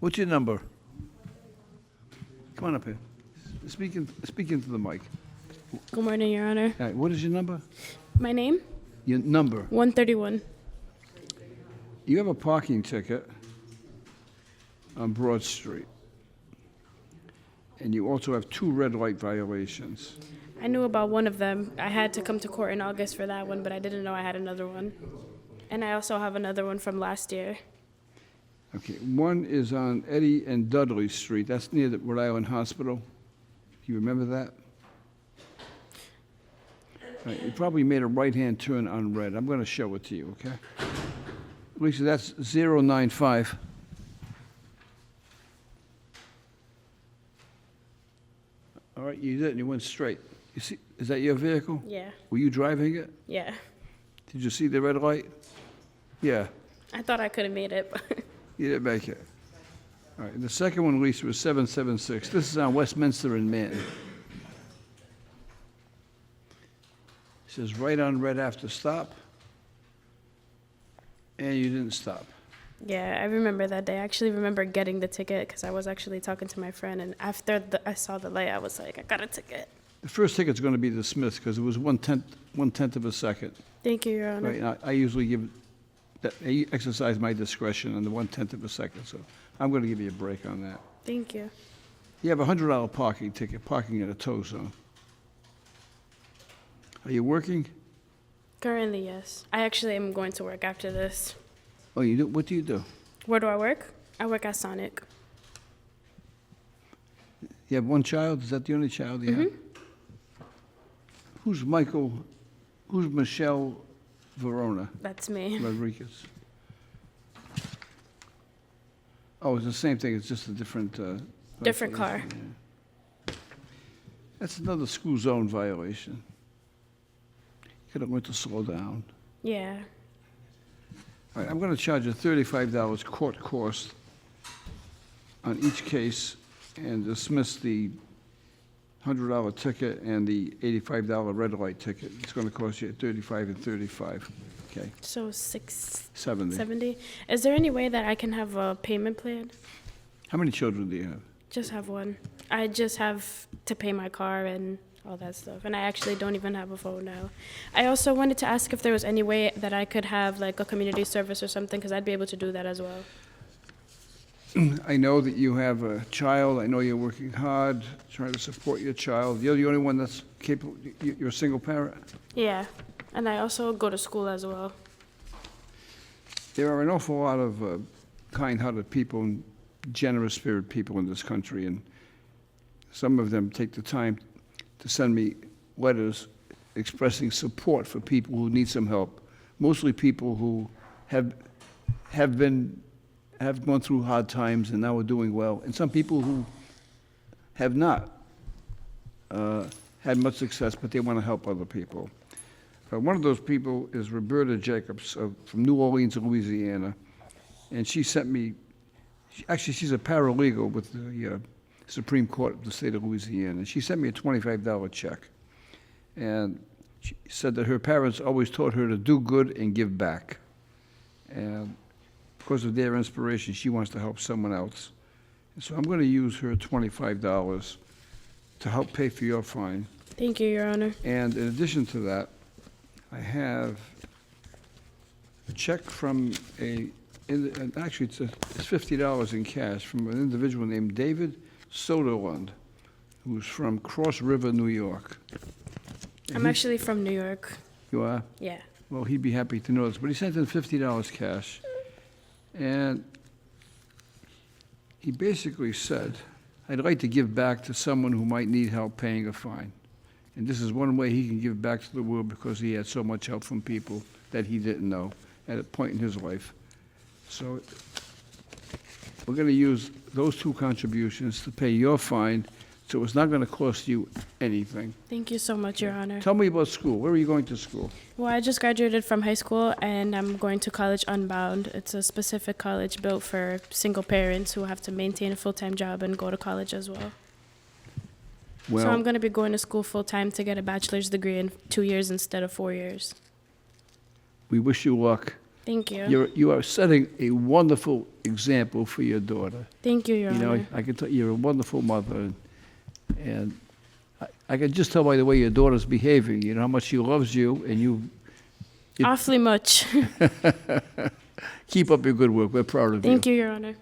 What's your number? Come on up here. Speak into the mic. Good morning, Your Honor. All right, what is your number? My name? Your number. 131. You have a parking ticket on Broad Street. And you also have 2 red light violations. I knew about one of them. I had to come to court in August for that one, but I didn't know I had another one. And I also have another one from last year. Okay, one is on Eddy and Dudley Street. That's near the Rhode Island Hospital. Do you remember that? All right, you probably made a right-hand turn on red. I'm going to show it to you, okay? Lisa, that's 095. All right, you did it, and you went straight. You see, is that your vehicle? Yeah. Were you driving it? Yeah. Did you see the red light? Yeah, I thought I could have made it, but you didn't make it. All right, and the second one, Lisa, was 776. This is on Westminster and Manton. It says right on red after stop, and you didn't stop. yeah, I remember that day. I actually remember getting the ticket because I was actually talking to my friend, and after I saw the light, I was like, I got a ticket. The first ticket's going to be dismissed because it was one-tenth of a second. Thank you, Your Honor. Right, and I usually give, I exercise my discretion on the 1/10 of a second, so I'm going to give you a break on that. Thank you. You have a $100 parking ticket, parking at a tow zone. Are you working? Currently, yes. I actually am going to work after this. Oh, you do? What do you do? Where do I work? I work at Sonic. You have one child? Is that the only child you have? Who's Michelle Verona That's me. Rodriguez? Oh, it's the same thing, it's just a different... Different car. Yeah. That's another school zone violation. You could have went to slow down. Yeah. All right, I'm going to charge you $35 court cost on each case and dismiss the $100 ticket and the $85 red light ticket. It's going to cost you $35 and $35. Okay, So 670. 70. Is there any way that I can have a payment plan? How many children do you have? Just have one. I just have to pay my car and all that stuff. And I actually don't even have a phone now. I also wanted to ask if there was any way that I could have like a community service or something, because I'd be able to do that as well. I know that you have a child. I know you're working hard, trying to support your child. You're the only one that's capable. You're a single parent? Yeah. And I also go to school as well. There are an awful lot of kind-hearted people and generous-spirited people in this country, and some of them take the time to send me letters expressing support for people who need some help, mostly people who have gone through hard times and now are doing well, and some people who have not had much success, but they want to help other people. One of those people is Roberta Jacobs from New Orleans, Louisiana, and she sent me, actually she's a paralegal with the Supreme Court of the state of Louisiana, and she sent me a $25 check. And she said that her parents always taught her to do good and give back. And because of their inspiration, she wants to help someone else. And so I'm going to use her $25 to help pay for your fine. Thank you, Your Honor. And in addition to that, I have a check from actually it's $50 in cash from an individual named David Soderlund, who's from Cross River, New York. I'm actually from New York. You are? Yeah. Well, he'd be happy to know this, but he sent in $50 cash. And he basically said, I'd like to give back to someone who might need help paying a fine. And this is one way he can give back to the world because he had so much help from people that he didn't know at a point in his life. So we're going to use those 2 contributions to pay your fine, so it's not going to cost you anything. Thank you so much, Your Honor. Tell me about school. Where are you going to school? Well, I just graduated from high school, and I'm going to College Unbound. It's a specific college built for single parents who have to maintain a full-time job and go to college as well. So I'm Well, going to be going to school full-time to get a bachelor's degree in 2 years instead of 4 years. we wish you luck. Thank you. You are setting a wonderful example for your daughter. Thank you, Your You know, Honor. I can tell you're a wonderful mother, and I can just tell by the way your daughter's behaving, you know, how much she loves you, and it- Awfully much. keep up your good work. We're proud of you. Thank you, Your Honor.